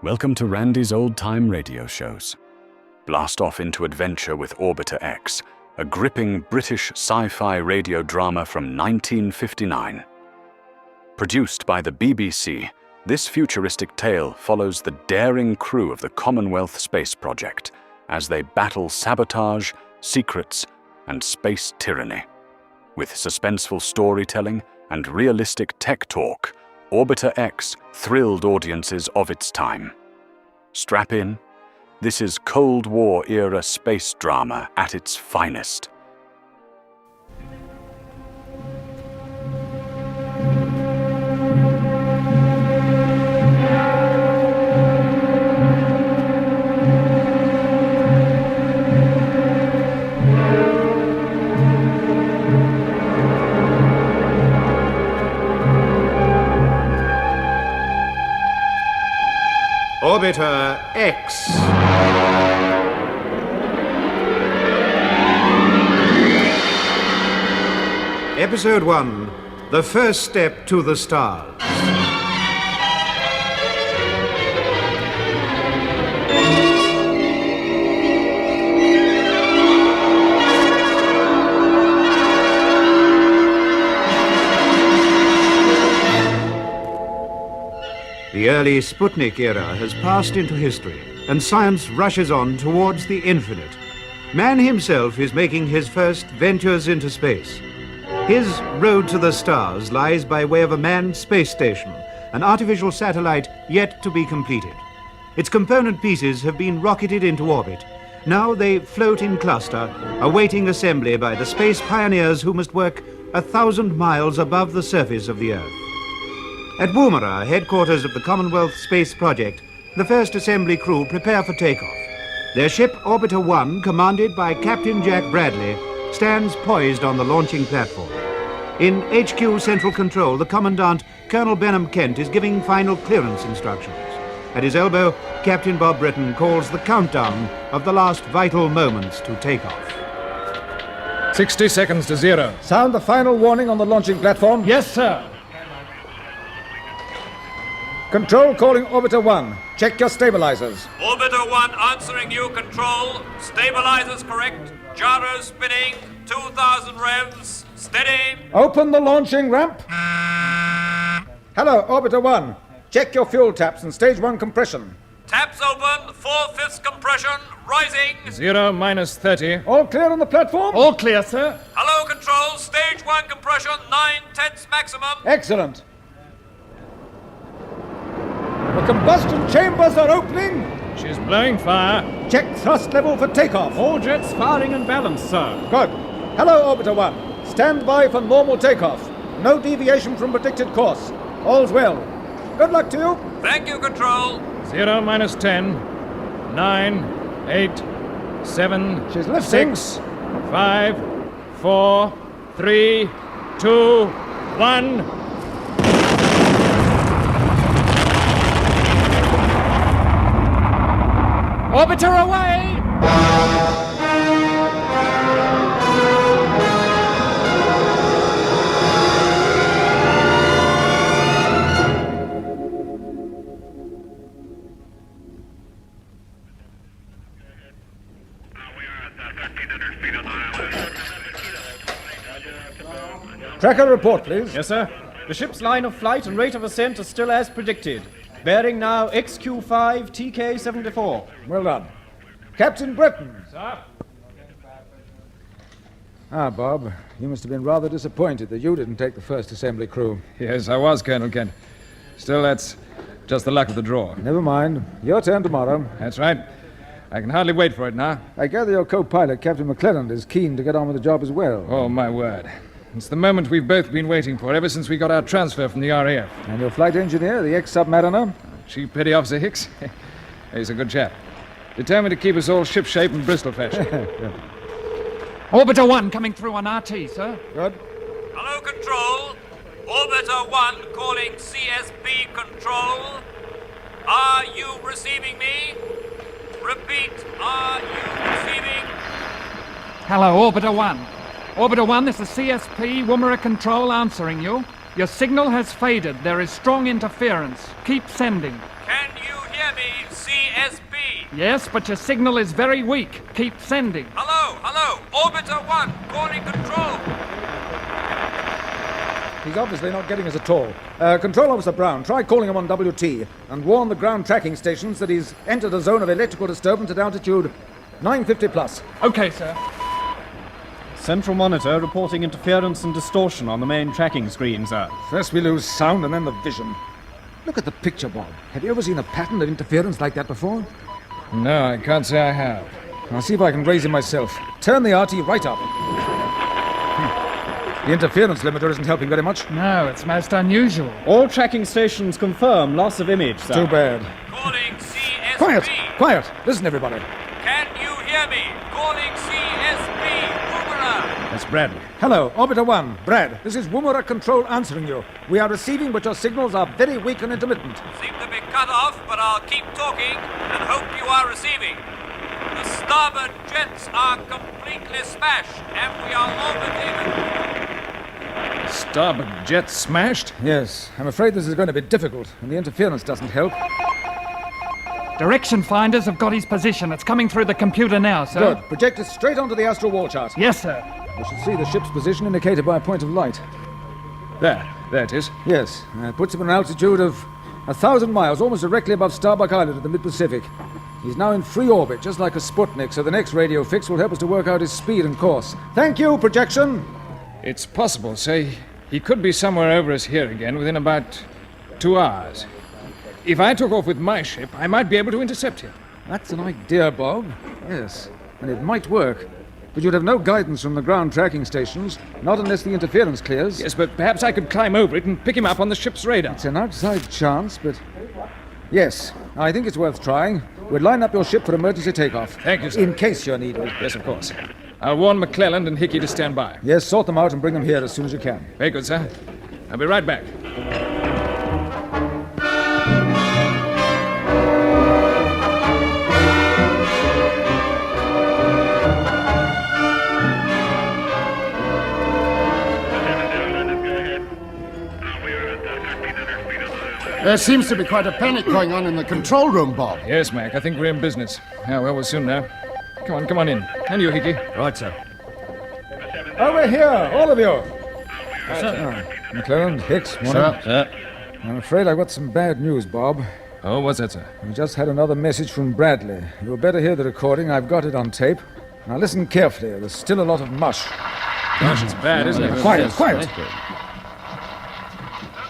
Welcome to Randy's old-time radio shows. Blast off into adventure with Orbiter X, a gripping British sci-fi radio drama from 1959. Produced by the BBC, this futuristic tale follows the daring crew of the Commonwealth Space Project as they battle sabotage, secrets, and space tyranny. With suspenseful storytelling and realistic tech talk, Orbiter X thrilled audiences of its time. Strap in. This is Cold War-era space drama at its finest. Orbiter X. Episode 1, The First Step to the Stars. The early Sputnik era has passed into history, and science rushes on towards the infinite. Man himself is making his first ventures into space. His road to the stars lies by way of a manned space station, an artificial satellite yet to be completed. Its component pieces have been rocketed into orbit. Now they float in cluster, awaiting assembly by the space pioneers who must work 1,000 miles above the surface of the Earth. At Woomera, headquarters of the Commonwealth Space Project, the first assembly crew prepare for takeoff. Their ship, Orbiter 1, commanded by Captain Jack Bradley, stands poised on the launching platform. In HQ Central Control, the Commandant, Colonel Benham Kent, is giving final clearance instructions. At his elbow, Captain Bob Britton calls the countdown of the last vital moments to takeoff. 60 seconds to 0. Sound the final warning on the launching platform. Yes, sir. Control calling Orbiter 1. Check your stabilizers. Orbiter 1 answering you, Control. Stabilizers correct. Gyros spinning. 2,000 revs. Steady. Open the launching ramp. Hello, Orbiter 1. Check your fuel taps and stage 1 compression. Taps open. 4/5 compression. Rising. 0 minus 30. All clear on the platform? All clear, sir. Hello, Control. Stage 1 compression. 9/10 maximum. Excellent. The combustion chambers are opening. She's blowing fire. Check thrust level for takeoff. All jets firing and balanced, sir. Good. Hello, Orbiter 1. Stand by for normal takeoff. No deviation from predicted course. All's well. Good luck to you. Thank you, Control. 0 minus 10. 9, 8, 7, She's lifting. 6, 5, 4, 3, 2, 1. Orbiter away! Tracker report, please. Yes, sir. The ship's line of flight and rate of ascent are still as predicted. Bearing now XQ5 TK74. Well done. Captain Britton. Sir? Bob, you must have been rather disappointed that you didn't take the first assembly crew. Yes, I was, Colonel Kent. Still, that's just the luck of the draw. Never mind. Your turn tomorrow. That's right. I can hardly wait for it now. I gather your co-pilot, Captain McClelland, is keen to get on with the job as well. Oh, my word. It's the moment we've both been waiting for ever since we got our transfer from the RAF. And your flight engineer, the ex-submariner? Chief Petty Officer Hicks? He's a good chap. Determined to keep us all shipshape and Bristol fashion. Orbiter 1 coming through on RT, sir. Good. Hello, Control. Orbiter 1 calling CSB Control. Are you receiving me? Repeat, are you receiving? Hello, Orbiter 1. Orbiter 1, this is CSP Woomera Control answering you. Your signal has faded. There is strong interference. Keep sending. Can you hear me? Calling CSP. Yes, but your signal is very weak. Keep sending. Hello. Orbiter 1, calling control. He's obviously not getting us at all. Control Officer Brown, try calling him on WT and warn the ground tracking stations that he's entered a zone of electrical disturbance at altitude 950 plus. Okay, sir. Central monitor reporting interference and distortion on the main tracking screen, sir. First we lose sound and then the vision. Look at the picture, Bob. Have you ever seen a pattern of interference like that before? No, I can't say I have. I'll see if I can raise him myself. Turn the RT right up. The interference limiter isn't helping very much. No, it's most unusual. All tracking stations confirm loss of image, sir. Too bad. Calling CSP. Quiet! Listen, everybody. Can you hear me? Calling CSP. Woomera. That's Bradley. Hello, Orbiter 1. Brad, this is Woomera Control answering you. We are receiving, but your signals are very weak and intermittent. Seem to be cut off, but I'll keep talking and hope you are receiving. The starboard jets are completely smashed, and we are orbiting. Starboard jet smashed? Yes, I'm afraid this is going to be difficult, and the interference doesn't help. Direction finders have got his position. It's coming through the computer now, sir. Good. Project it straight onto the astral wall chart. Yes, sir. We should see the ship's position indicated by a point of light. There it is. Yes, puts him at an altitude of 1,000 miles, almost directly above Starbuck Island in the mid-Pacific. He's now in free orbit, just like a Sputnik, so the next radio fix will help us to work out his speed and course. Thank you, projection! It's possible, sir. He could be somewhere over us here again within about 2 hours. If I took off with my ship, I might be able to intercept him. That's an idea, Bob. Yes, and it might work. But you'd have no guidance from the ground tracking stations, not unless the interference clears. Yes, but perhaps I could climb over it and pick him up on the ship's radar. It's an outside chance, but... Yes, I think it's worth trying. We'll line up your ship for emergency takeoff. Thank you, sir. In case you're needed. Yes, of course. I'll warn McClelland and Hickey to stand by. Yes, sort them out and bring them here as soon as you can. Very good, sir. I'll be right back. There seems to be quite a panic going on in the control room, Bob. Yes, Mac. I think we're in business. Yeah, well, we'll soon know. Come on in. And you, Hickey. Right, sir. Over here, all of you. McClelland, Hicks, morning. Sir. I'm afraid I've got some bad news, Bob. Oh, what's that, sir? We just had another message from Bradley. You'll better hear the recording. I've got it on tape. Now listen carefully. There's still a lot of mush. Gosh, it's bad, isn't it? Quiet. Don't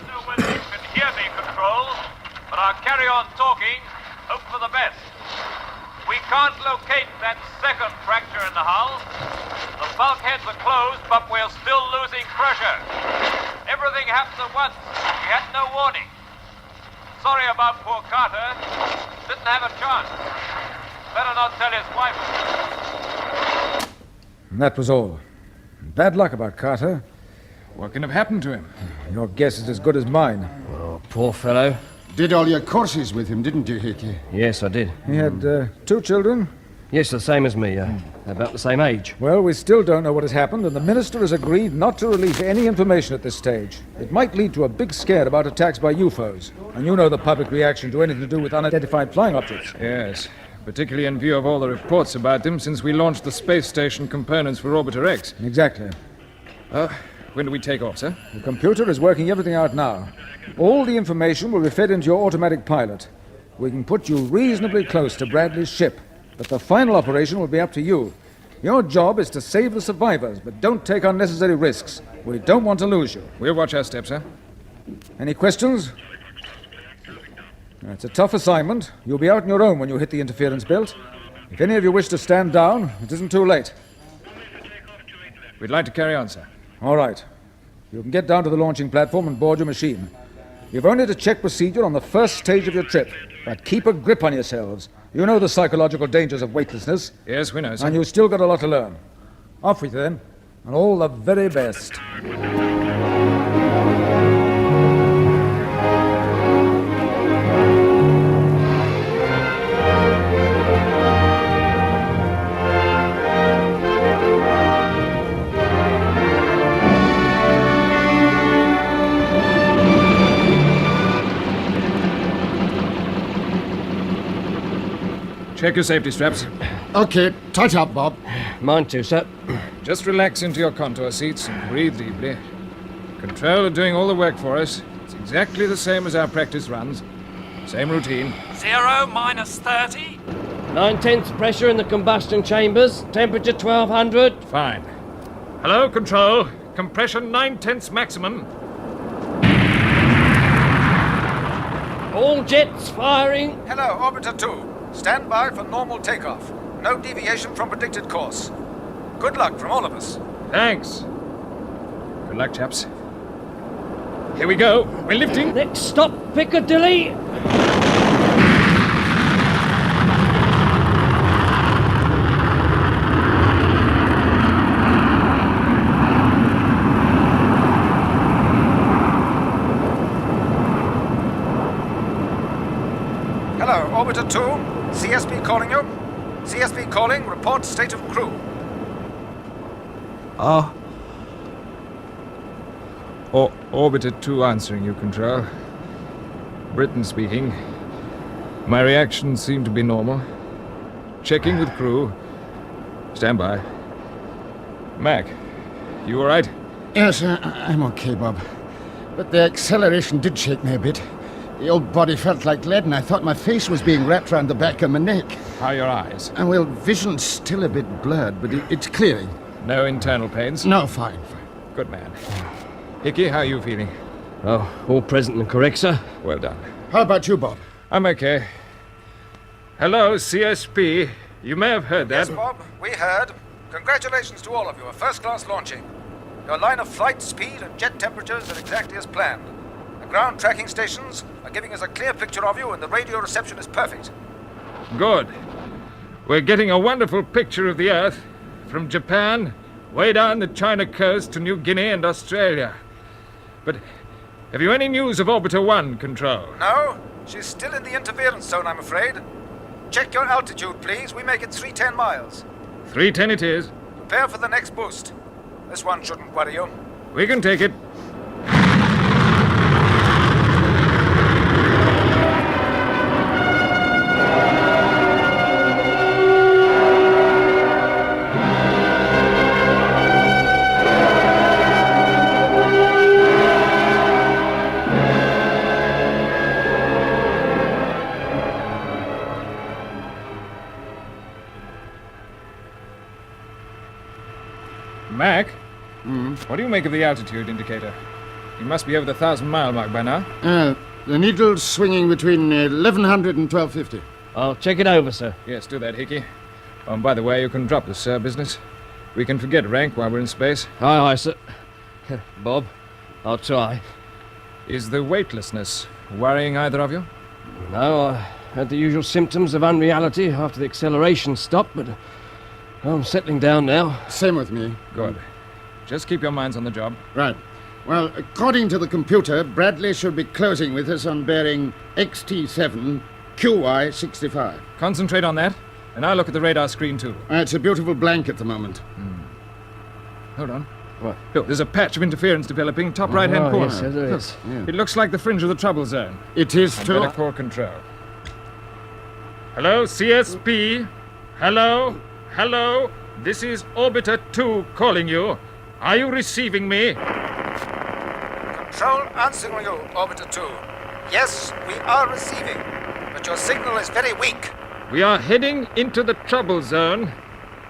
know whether you can hear me, Control, but I'll carry on talking. Hope for the best. We can't locate that second fracture in the hull. The bulkheads are closed, but we're still losing pressure. Everything happened at once. We had no warning. Sorry about poor Carter. Didn't have a chance. Better not tell his wife. And that was all. Bad luck about Carter. What can have happened to him? Your guess is as good as mine. Oh, poor fellow. Did all your courses with him, didn't you, Hickey? Yes, I did. He had 2 children. Yes, the same as me. About the same age. Well, we still don't know what has happened, and the minister has agreed not to release any information at this stage. It might lead to a big scare about attacks by UFOs. And you know the public reaction to anything to do with unidentified flying objects. Yes, particularly in view of all the reports about them since we launched the space station components for Orbiter X. Exactly. When do we take off, sir? The computer is working everything out now. All the information will be fed into your automatic pilot. We can put you reasonably close to Bradley's ship, but the final operation will be up to you. Your job is to save the survivors, but don't take unnecessary risks. We don't want to lose you. We'll watch our steps, sir. Any questions? It's a tough assignment. You'll be out on your own when you hit the interference belt. If any of you wish to stand down, it isn't too late. We'd like to carry on, sir. All right. You can get down to the launching platform and board your machine. You've only to check procedure on the first stage of your trip, but keep a grip on yourselves. You know the psychological dangers of weightlessness. Yes, we know, sir. And you've still got a lot to learn. Off with you then, and all the very best. Check your safety straps. Okay, tight up, Bob. Mine too, sir. Just relax into your contour seats and breathe deeply. Control are doing all the work for us. It's exactly the same as our practice runs. Same routine. 0 minus 30. 9/10 pressure in the combustion chambers. Temperature 1200. Fine. Hello, Control. Compression 9/10 maximum. All jets firing. Hello, Orbiter 2. Stand by for normal takeoff. No deviation from predicted course. Good luck from all of us. Thanks. Good luck, chaps. Here we go. We're lifting. Next stop, Piccadilly. Hello, Orbiter 2. CSP calling you. CSP calling. Report state of crew. Orbiter 2 answering you, Control. Britain speaking. My reactions seem to be normal. Checking with crew. Stand by. Mac, you all right? Yes, I'm okay, Bob. But the acceleration did shake me a bit. The old body felt like lead, and I thought my face was being wrapped round the back of my neck. How are your eyes? And well, vision's still a bit blurred, but it's clearing. No internal pains? No, fine. Good man. Hickey, how are you feeling? Oh, all present and correct, sir. Well done. How about you, Bob? I'm okay. Hello, CSP. You may have heard that. Yes, Bob, we heard. Congratulations to all of you. A first-class launching. Your line of flight, speed, and jet temperatures are exactly as planned. The ground tracking stations are giving us a clear picture of you, and the radio reception is perfect. Good. We're getting a wonderful picture of the Earth from Japan, way down the China coast to New Guinea and Australia. But have you any news of Orbiter 1, Control? No, she's still in the interference zone, I'm afraid. Check your altitude, please. We make it 310 miles. 310 it is. Prepare for the next boost. This one shouldn't worry you. We can take it. Mac? What do you make of the altitude indicator? You must be over the 1,000-mile mark by now. The needle's swinging between 1,100 and 1,250. I'll check it over, sir. Yes, do that, Hickey. Oh, and by the way, you can drop the sir business. We can forget rank while we're in space. Aye, aye, sir. Bob, I'll try. Is the weightlessness worrying either of you? No, I had the usual symptoms of unreality after the acceleration stopped, but I'm settling down now. Same with me. Good. Just keep your minds on the job. Right. Well, according to the computer, Bradley should be closing with us on bearing XT7 QY65. Concentrate on that, and I'll look at the radar screen too. It's a beautiful blank at the moment. Hold on. What? Look, there's a patch of interference developing, top right-hand corner. Yes, there is. It looks like the fringe of the trouble zone. It is I'd too. better call control. Hello, CSP? Hello? Hello? This is Orbiter 2 calling you. Are you receiving me? Control answering you, Orbiter 2. Yes, we are receiving, but your signal is very weak. We are heading into the trouble zone.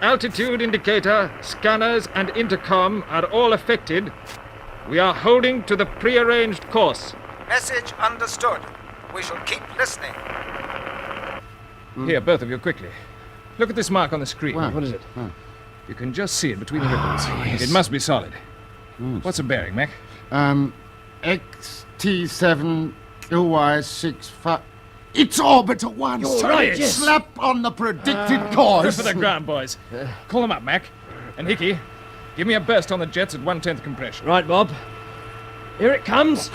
Altitude indicator, scanners, and intercom are all affected. We are holding to the prearranged course. Message understood. We shall keep listening. Here, both of you, quickly. Look at this mark on the screen. Wow. What is it? You can just see it between the ripples. It must be solid. What's the bearing, Mac? XT7 QY65. It's Orbiter 1. You're son. right, yes. Slap on the predicted Good course. for the ground, boys. Call them up, Mac. And Hickey, give me a burst on the jets at 1/10 compression. Right, Bob. Here it comes.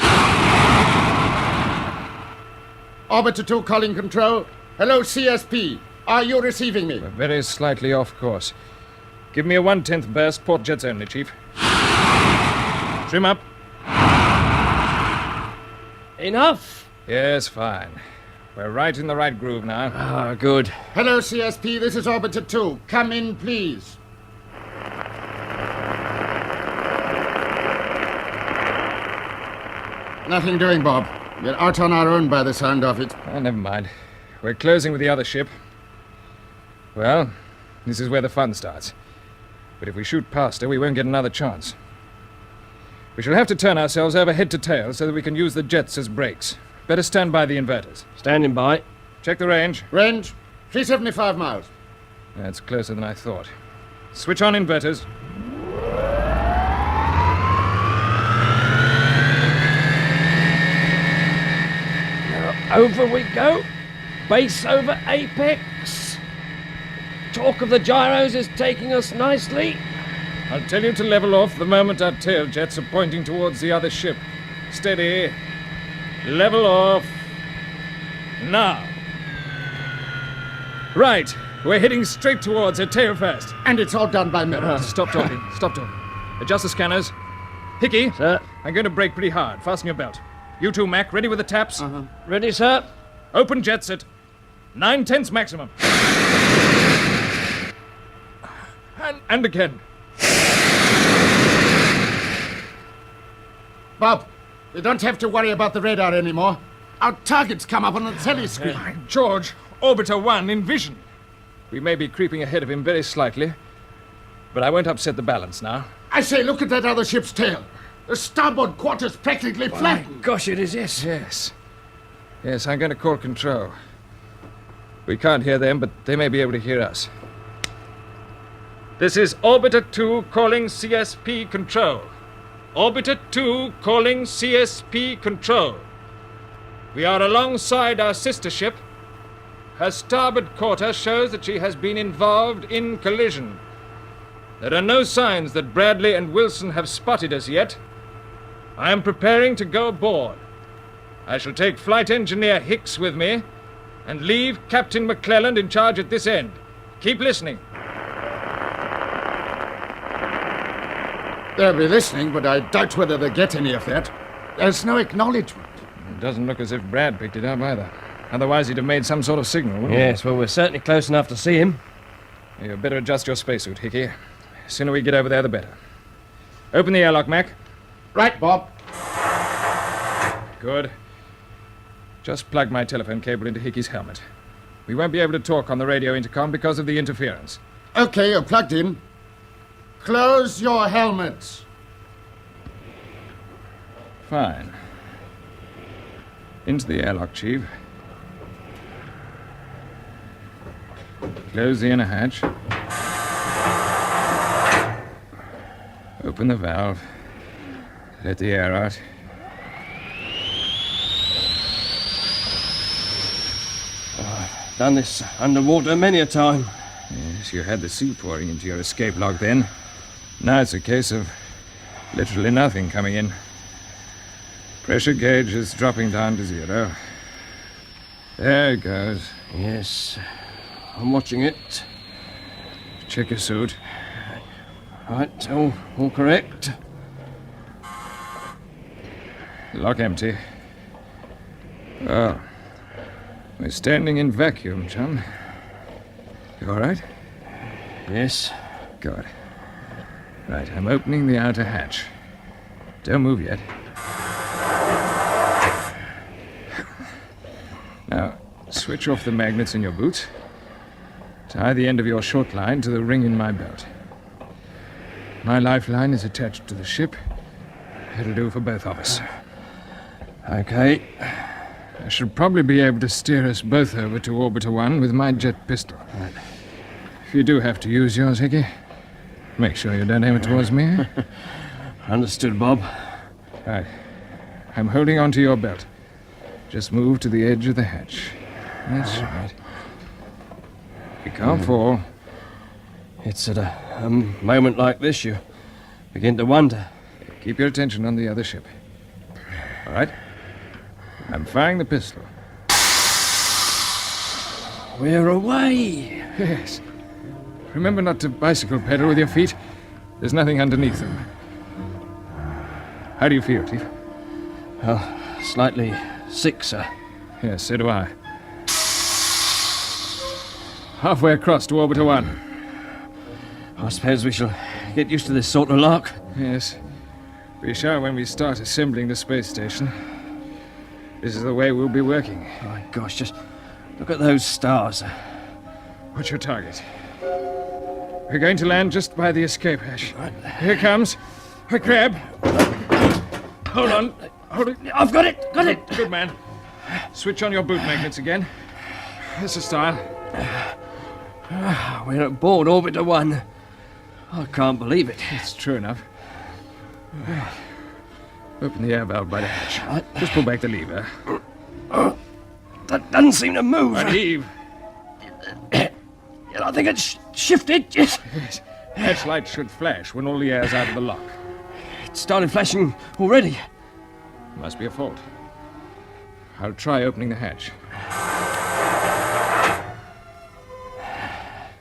Orbiter 2 calling control. Hello, CSP. Are you receiving me? We're very slightly off course. Give me a 1/10 burst, port jets only, Chief. Trim up. Enough. Yes, fine. We're right in the right groove now. Ah, good. Hello, CSP. This is Orbiter 2. Come in, please. Nothing doing, Bob. We're out on our own by the sound of it. Oh, never mind. We're closing with the other ship. Well, this is where the fun starts. But if we shoot past her, we won't get another chance. We shall have to turn ourselves over head to tail so that we can use the jets as brakes. Better stand by the inverters. Standing by. Check the range. Range, 375 miles. That's closer than I thought. Switch on inverters. Over we go. Base over apex. Torque of the gyros is taking us nicely. I'll tell you to level off the moment our tail jets are pointing towards the other ship. Steady. Level off. Now. Right. We're heading straight towards her tail first. And it's all done by mirror. Stop talking. Stop talking. Adjust the scanners. Hickey. Sir. I'm going to brake pretty hard. Fasten your belt. You two, Mac, ready with the taps? Ready, sir? Open jets at 9/10 maximum. And again. Bob, we don't have to worry about the radar anymore. Our targets come up on the telescreen. George, Orbiter 1 in vision. We may be creeping ahead of him very slightly, but I won't upset the balance now. I say, look at that other ship's tail. The starboard quarter's practically flattened. Gosh, it is, yes. Yes, I'm going to call control. We can't hear them, but they may be able to hear us. This is Orbiter 2 calling CSP control. Orbiter 2 calling CSP control. We are alongside our sister ship. Her starboard quarter shows that she has been involved in collision. There are no signs that Bradley and Wilson have spotted us yet. I am preparing to go aboard. I shall take Flight Engineer Hicks with me and leave Captain McClelland in charge at this end. Keep listening. They'll be listening, but I doubt whether they get any of that. There's no acknowledgement. It doesn't look as if Brad picked it up either. Otherwise he'd have made some sort of signal, wouldn't Yes, well, we're certainly close enough to see him. he? You'd better adjust your spacesuit, Hickey. The sooner we get over there, the better. Open the airlock, Mac. Right, Bob. Good. Just plug my telephone cable into Hickey's helmet. We won't be able to talk on the radio intercom because of the interference. Okay, you're plugged in. Close your helmets. Fine. Into the airlock, Chief. Close the inner hatch. Open the valve. Let the air out. Done this underwater many a time. Yes, you had the sea pouring into your escape lock then. Now it's a case of literally nothing coming in. Pressure gauge is dropping down to 0. There it goes. Yes, I'm watching it. Check your suit. Right, all correct. Lock empty. Oh. We're standing in vacuum, chum. You all right? Yes. Good. Right, I'm opening the outer hatch. Don't move yet. Now, switch off the magnets in your boots. Tie the end of your short line to the ring in my belt. My lifeline is attached to the ship. It'll do for both of us. Okay. I should probably be able to steer us both over to Orbiter 1 with my jet pistol. Right. If you do have to use yours, Hickey, make sure you don't aim it towards me. Understood, Bob. Right. I'm holding onto your belt. Just move to the edge of the hatch. That's right. You can't fall. It's at a moment like this you begin to wonder. Keep your attention on the other ship. All right? I'm firing the pistol. We're away. Yes. Remember not to bicycle pedal with your feet. There's nothing underneath them. How do you feel, Chief? Slightly sick, sir. Yes, so do I. halfway across to Orbiter 1. I suppose we shall get used to this sort of lark. Yes. We shall when we start assembling the space station. This is the way we'll be working. My gosh, just look at those stars. What's your target? We're going to land just by the escape hatch. Right. Here it comes. Quick grab. Hold on. Hold it. I've got it! Got it! Good man. Switch on your boot magnets again. That's the style. We're aboard Orbiter 1. I can't believe it. It's true enough. Open the air valve by the hatch. Right. Just pull back the lever. That doesn't seem to move. And heave. I think it's shifted. Yes. Yes. Hatch light should flash when all the air's out of the lock. It started flashing already. Must be a fault. I'll try opening the hatch.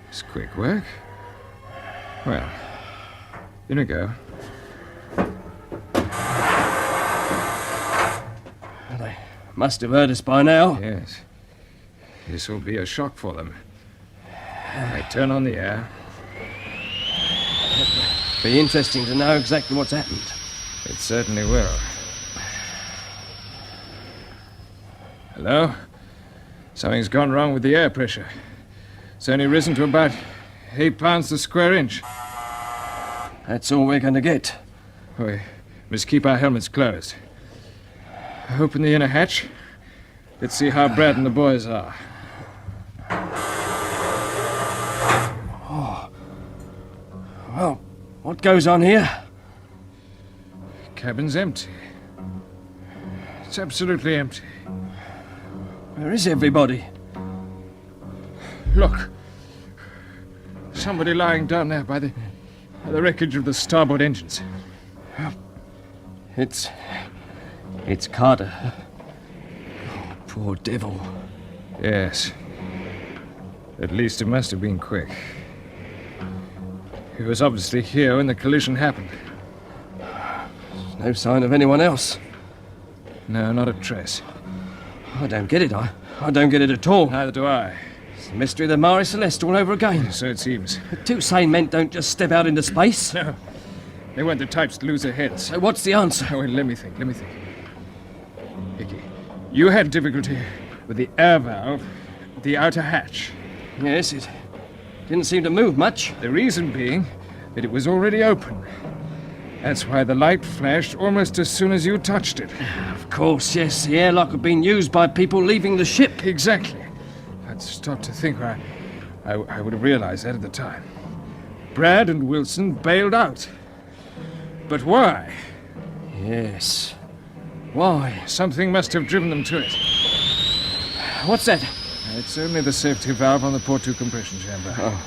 It's quick work. Well, in we go. They must have heard us by now. Yes. This will be a shock for them. I turn on the air. Be interesting to know exactly what's happened. It certainly will. Hello? Something's gone wrong with the air pressure. It's only risen to about 8 pounds the square inch. That's all we're going to get. We must keep our helmets closed. Open the inner hatch. Let's see how Brad and the boys are. Well, what goes on here? Cabin's empty. It's absolutely empty. Where is everybody? Look. Somebody lying down there by the wreckage of the starboard engines. It's Carter. Oh, poor devil. Yes. At least it must have been quick. He was obviously here when the collision happened. No sign of anyone else. No, not a trace. I don't get it. I don't get it at all. Neither do I. It's the mystery of the Mare Celeste all over again. So it seems. Two sane men don't just step out into space. No. They weren't the types to lose their heads. So what's the answer? Oh, let me think. Hickey, you had difficulty with the air valve at the outer hatch. Yes, it didn't seem to move much. The reason being that it was already open. That's why the light flashed almost as soon as you touched it. Of course, yes. The airlock had been used by people leaving the ship. Exactly. I'd stopped to think I would have realized that at the time. Brad and Wilson bailed out. But why? Yes. Why? Something must have driven them to it. What's that? It's only the safety valve on the port 2 compression chamber. Oh,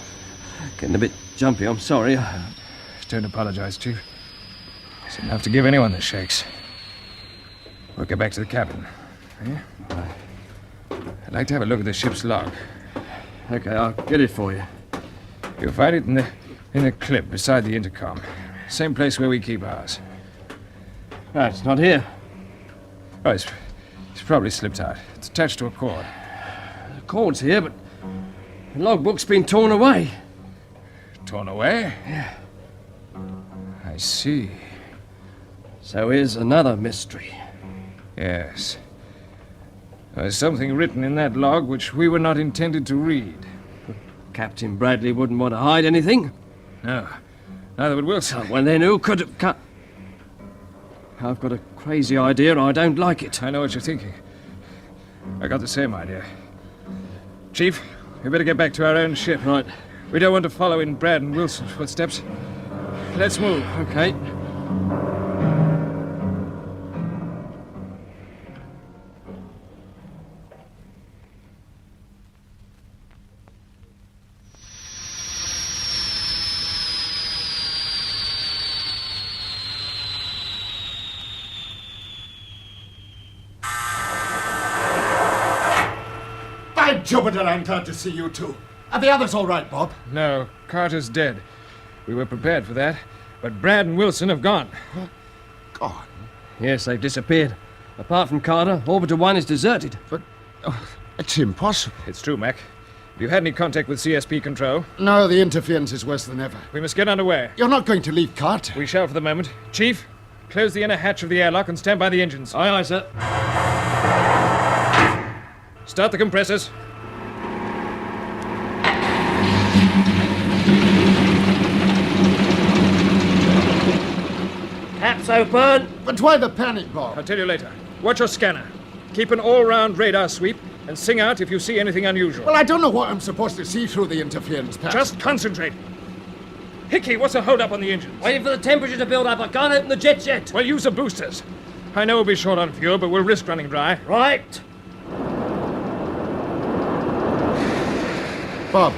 getting a bit jumpy. I'm sorry. Don't apologize, Chief. It's enough to give anyone the shakes. We'll get back to the cabin. Yeah? I'd like to have a look at the ship's log. Okay, I'll get it for you. You'll find it in the clip beside the intercom. Same place where we keep ours. Ah, it's not here. Oh, it's probably slipped out. It's attached to a cord. The cord's here, but the logbook's been torn away. Torn away? Yeah. I see. So here's another mystery. Yes. There's something written in that log which we were not intended to read. Captain Bradley wouldn't want to hide anything. No. Neither would Wilson. Well, then who could have cut... I've got a crazy idea. I don't like it. I know what you're thinking. I got the same idea. Chief, we better get back to our own ship. Right. We don't want to follow in Brad and Wilson's footsteps. Let's move. Okay. By Jupiter, I'm glad to see you two. Are the others all right, Bob? No, Carter's dead. We were prepared for that, but Brad and Wilson have gone. Gone? Yes, they've disappeared. Apart from Carter, Orbiter 1 is deserted. But... Oh, it's impossible. It's true, Mac. It You had any contact with CSP Control? No, the interference is worse than ever. We must get underway. You're not going to leave Cart? We shall for the moment. Chief, close the inner hatch of the airlock and stand by the engines. Aye, aye, sir. Start the compressors. Caps open. But why the panic, Bob? I'll tell you later. Watch your scanner. Keep an all-round radar sweep and sing out if you see anything unusual. Well, I don't know what I'm supposed to see through the interference patch. Just concentrate. Hickey, what's the hold-up on the engines? Waiting for the temperature to build up. I can't open the jets yet. Well, use the boosters. I know we'll be short on fuel, but we'll risk running dry. Right. Bob,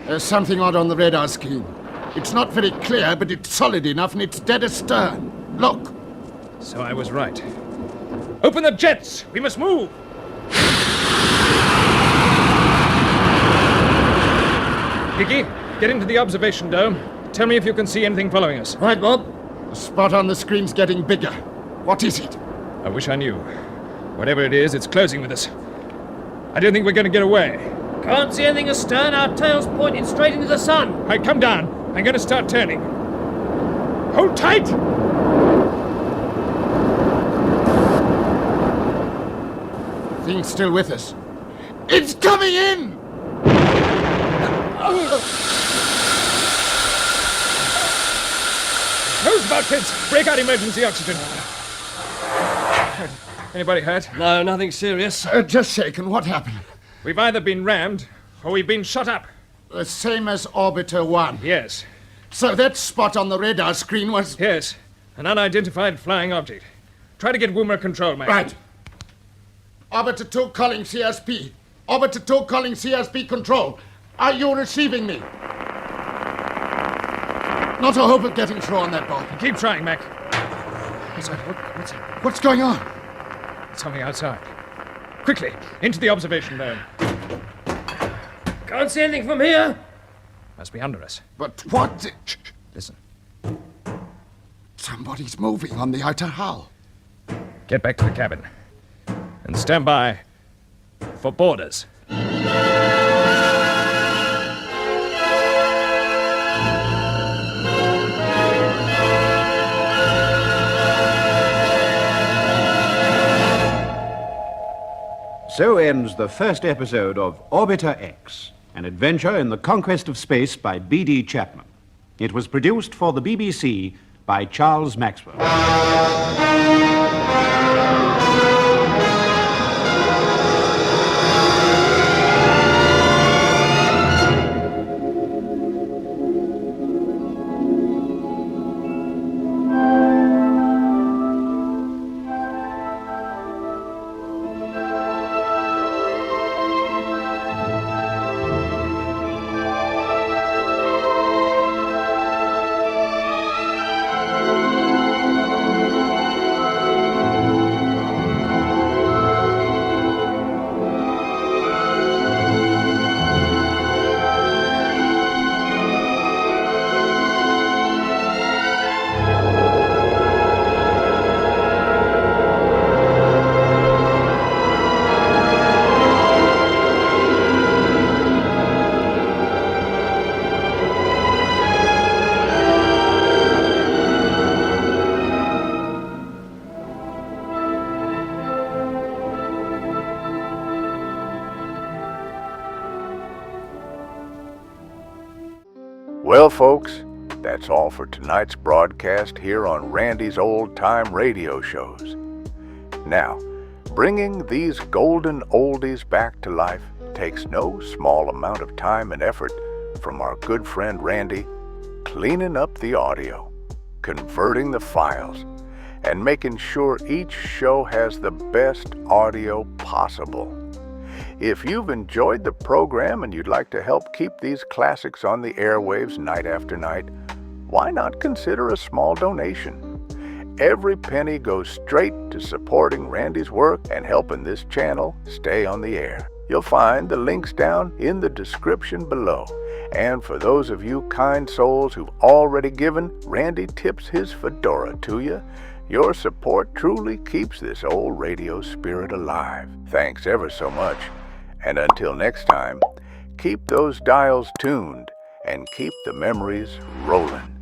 there's something odd on the radar screen. It's not very clear, but it's solid enough and it's dead astern. Look. So I was right. Open the jets! We must move! Hickey, get into the observation dome. Tell me if you can see anything following us. Right, Bob. The spot on the screen's getting bigger. What is it? I wish I knew. Whatever it is, it's closing with us. I don't think we're going to get away. Can't see anything astern. Our tail's pointing straight into the sun. All right, come down. I'm going to start turning. Hold tight! Thing's still with us. It's coming in! Nose bulkheads! Break out emergency oxygen. Anybody hurt? No, nothing serious. Just shaken. What happened? We've either been rammed or we've been shot up. The same as Orbiter 1. Yes. So that spot on the radar screen was... Yes. An unidentified flying object. Try to get Woomer control, mate. Right. Orbiter 2 calling CSP. Orbiter 2 calling CSP control. Are you receiving me? Not a hope of getting through on that boat. Keep trying, Mac. What's that? What's that? What's going on? Something outside. Quickly, into the observation dome. Can't see anything from here. Must be under us. But what... Shh. Listen. Somebody's moving on the outer hull. Get back to the cabin. And stand by for boarders. So ends the first episode of Orbiter X, an adventure in the conquest of space by B.D. Chapman. It was produced for the BBC by Charles Maxwell. Well, folks, that's all for tonight's broadcast here on Randy's Old Time Radio Shows. Now, bringing these golden oldies back to life takes no small amount of time and effort from our good friend Randy, cleaning up the audio, converting the files, and making sure each show has the best audio possible. If you've enjoyed the program and you'd like to help keep these classics on the airwaves night after night, why not consider a small donation? Every penny goes straight to supporting Randy's work and helping this channel stay on the air. You'll find the links down in the description below. And for those of you kind souls who've already given, Randy tips his fedora to you. Your support truly keeps this old radio spirit alive. Thanks ever so much. And until next time, Keep those dials tuned and keep the memories rolling.